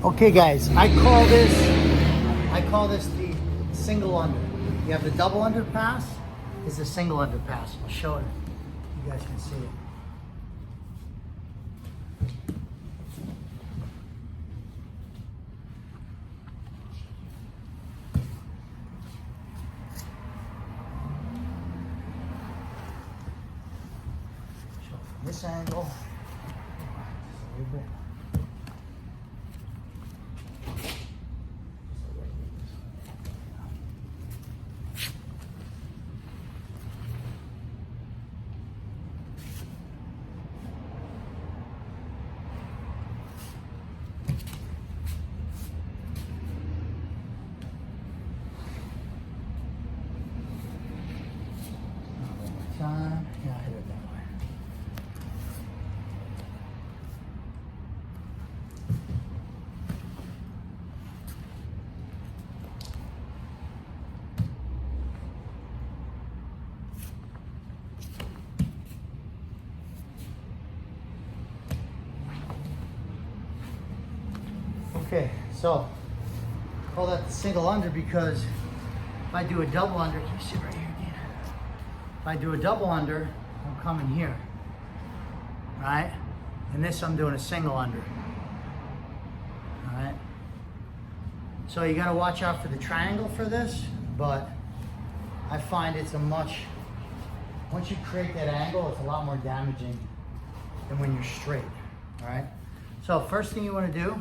Okay guys, I call this the single under. You have the double underpass, is the single underpass. I'll show it. You guys can see it. Show it from this angle. Just a little bit. Yeah, I hit it that way. Okay, so call that the single under because if I do a double under, can you sit right here again? If I do a double under, I'm coming here, right? And this I'm doing a single under, all right? So you gotta watch out for the triangle for this, but I find it's once you create that angle, it's a lot more damaging than when you're straight, all right? So first thing you wanna do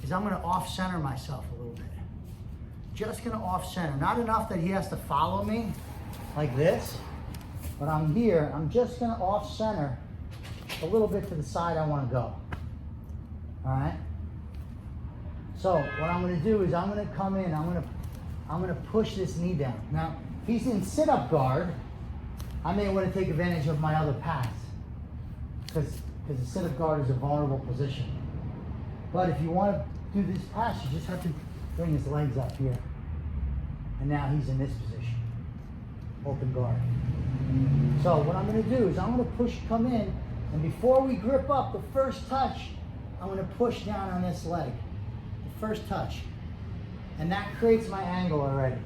is I'm gonna off-center myself a little bit. Just gonna off-center, not enough that he has to follow me like this, but I'm here, I'm just gonna off-center a little bit to the side I wanna go, all right? So what I'm gonna do is I'm gonna come in, I'm gonna push this knee down. Now, if he's in sit-up guard, I may wanna take advantage of my other pass, because the sit-up guard is a vulnerable position. But if you wanna do this pass, you just have to bring his legs up here. And now he's in this position, open guard. So what I'm gonna do is I'm gonna come in, and before we grip up, the first touch, I'm gonna push down on this leg. The first touch. And that creates my angle already.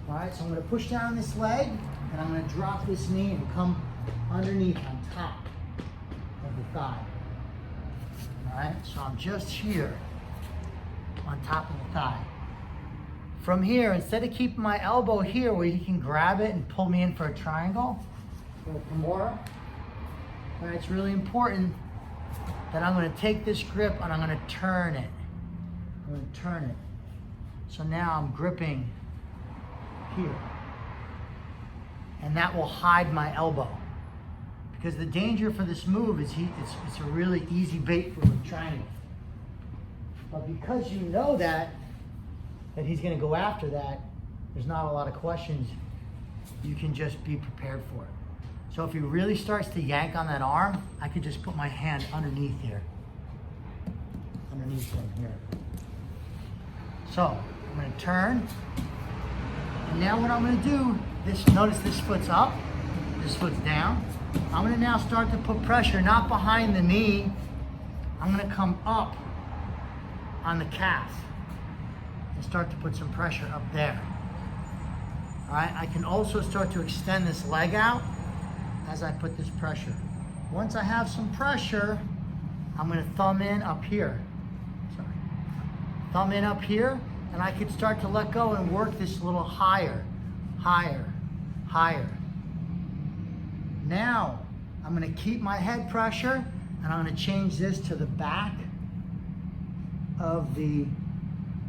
All right, so I'm gonna push down on this leg, and I'm gonna drop this knee and come underneath on top of the thigh. All right, so I'm just here on top of the thigh. From here, instead of keeping my elbow here where he can grab it and pull me in for a triangle, or a Kimura, all right, it's really important that I'm gonna take this grip and I'm gonna turn it. I'm gonna turn it. So now I'm gripping here. And that will hide my elbow. Because the danger for this move is it's a really easy bait for a triangle. But because you know that he's gonna go after that, there's not a lot of questions. You can just be prepared for it. So if he really starts to yank on that arm, I could just put my hand underneath here. Underneath him here. So I'm gonna turn. And now what I'm gonna do, notice this foot's up, this foot's down. I'm gonna now start to put pressure, not behind the knee. I'm gonna come up on the calf and start to put some pressure up there. All right, I can also start to extend this leg out as I put this pressure. Once I have some pressure, I'm gonna thumb in up here. Sorry. Thumb in up here, and I can start to let go and work this a little higher, higher, higher. Now, I'm gonna keep my head pressure, and I'm gonna change this to the back of the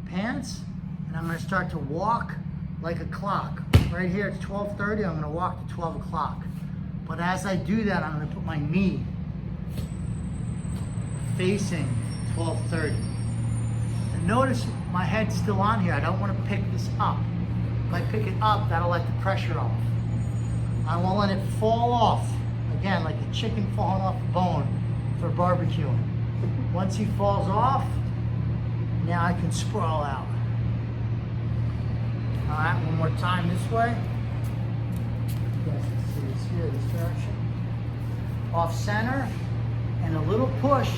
pants, and I'm gonna start to walk like a clock. Right here, it's 12:30, I'm gonna walk to 12 o'clock. But as I do that, I'm gonna put my knee facing 12:30. And notice my head's still on here. I don't wanna pick this up. If I pick it up, that'll let the pressure off. I won't let it fall off. Again, like a chicken falling off a bone for barbecuing. Once he falls off, now I can sprawl out. All right, one more time this way. You guys can see this here, this direction. Off center, and a little push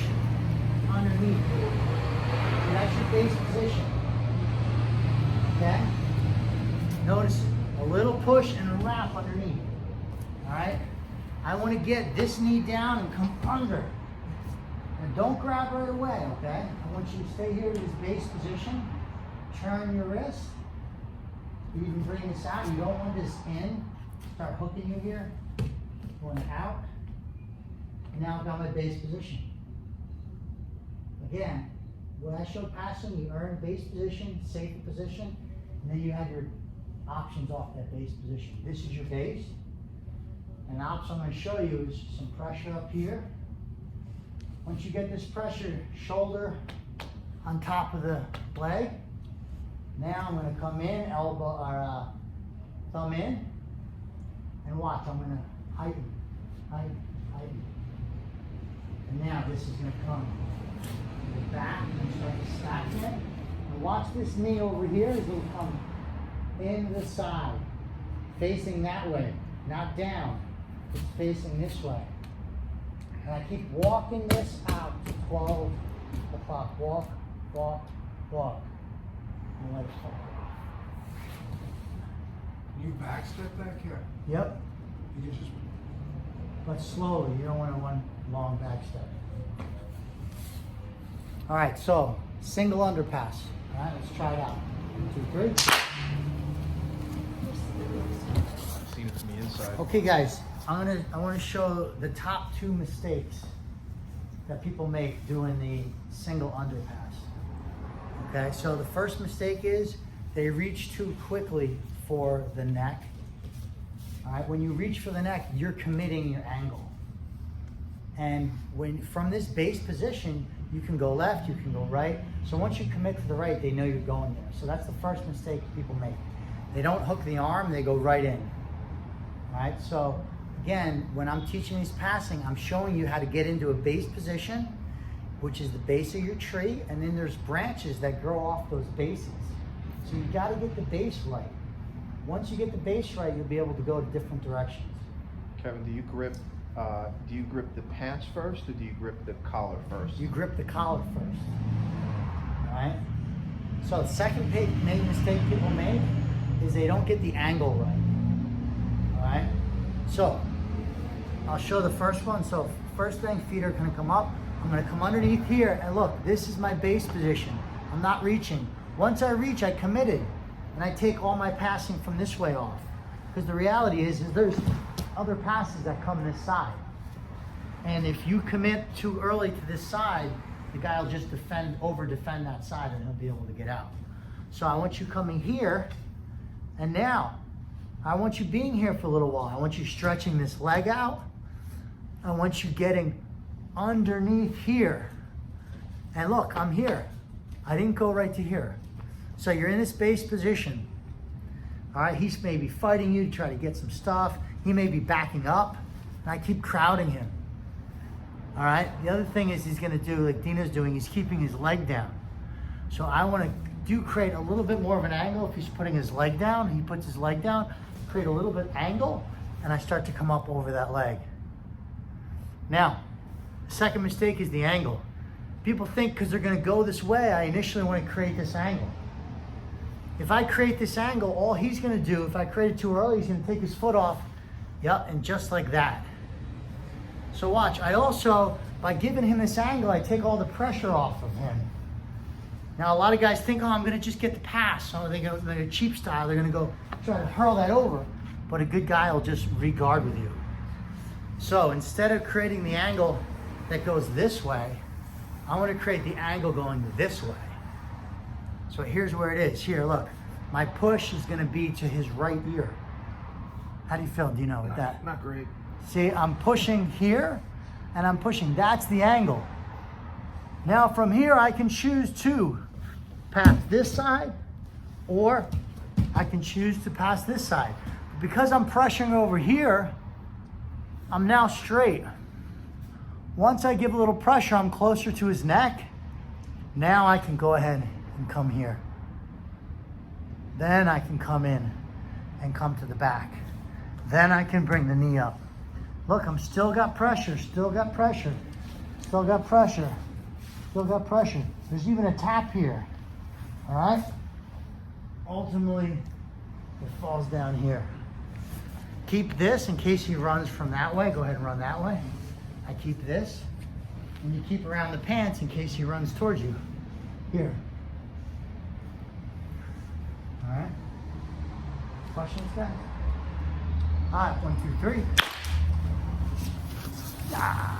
underneath. And that's your base position. Okay? Notice a little push and a wrap underneath. All right? I want to get this knee down and come under. And don't grab right away, okay? I want you to stay here to this base position. Turn your wrist. You can bring this out. You don't want this in. Start hooking you here. Going out. And now I've got my base position. Again, when I showed passing, you earn base position, safer position, and then you have your options off that base position. This is your base. And the option I'm going to show you is some pressure up here. Once you get this pressure, shoulder on top of the leg. Now I'm going to come in, elbow or thumb in, and watch. I'm going to heighten, heighten, heighten. And now this is going to come to the back and start to stack it. And watch this knee over here is going to come in the side, facing that way, not down. It's facing this way. And I keep walking this out to 12 o'clock. Walk, walk, walk. And let it fall off. Can you backstep that, Kev? Yep. You can just... But slowly, you don't want to one long back step. All right, so single underpass. All right, let's try it out. 1, 2, 3. I've seen it from the inside. Okay, guys, I want to show the top 2 mistakes that people make doing the single underpass. Okay, so the first mistake is they reach too quickly for the neck. All right, when you reach for the neck, you're committing your angle. And when from this base position, you can go left, you can go right. So once you commit to the right, they know you're going there. So that's the first mistake people make. They don't hook the arm, they go right in. All right, so again, when I'm teaching these passing, I'm showing you how to get into a base position, which is the base of your tree, and then there's branches that grow off those bases. So you gotta get the base right. Once you get the base right, you'll be able to go to different directions. Kevin, do you grip the pants first, or do you grip the collar first? You grip the collar first. All right? So the second main mistake people make is they don't get the angle right. All right? So I'll show the first one. So first thing, feet are gonna come up. I'm gonna come underneath here, and look, this is my base position. I'm not reaching. Once I reach, I committed, and I take all my passing from this way off. Because the reality is there's other passes that come this side. And if you commit too early to this side, the guy will just over-defend that side, and he'll be able to get out. So I want you coming here, and now I want you being here for a little while. I want you stretching this leg out. I want you getting underneath here. And look, I'm here. I didn't go right to here. So you're in this base position. All right, he's maybe fighting you to try to get some stuff. He may be backing up, and I keep crowding him. All right, the other thing is he's gonna do, like Dino's doing, he's keeping his leg down. So I wanna create a little bit more of an angle. If he's putting his leg down, he puts his leg down, create a little bit angle, and I start to come up over that leg. Now, the second mistake is the angle. People think because they're gonna go this way, I initially wanna create this angle. If I create this angle, all he's gonna do, if I create it too early, he's gonna take his foot off, yep, and just like that. So watch, I also, by giving him this angle, I take all the pressure off of him. Now a lot of guys think, oh, I'm gonna just get the pass. So they're a cheap style, they're gonna go try to hurl that over. But a good guy will just re-guard with you. So instead of creating the angle that goes this way, I wanna create the angle going this way. So here's where it is. Here, look. My push is gonna be to his right ear. How do you feel, Dino, with that? Not great. See, I'm pushing here, and I'm pushing. That's the angle. Now from here, I can choose to pass this side, or I can choose to pass this side. Because I'm pressuring over here, I'm now straight. Once I give a little pressure, I'm closer to his neck. Now I can go ahead and come here. Then I can come in and come to the back. Then I can bring the knee up. Look, I'm still got pressure, still got pressure, still got pressure, Still got pressure. There's even a tap here. All right? Ultimately, it falls down here. Keep this in case he runs from that way. Go ahead and run that way. I keep this. And you keep around the pants in case he runs towards you. Here. All right? Questions, guys? All right, 1, 2, 3. Ah.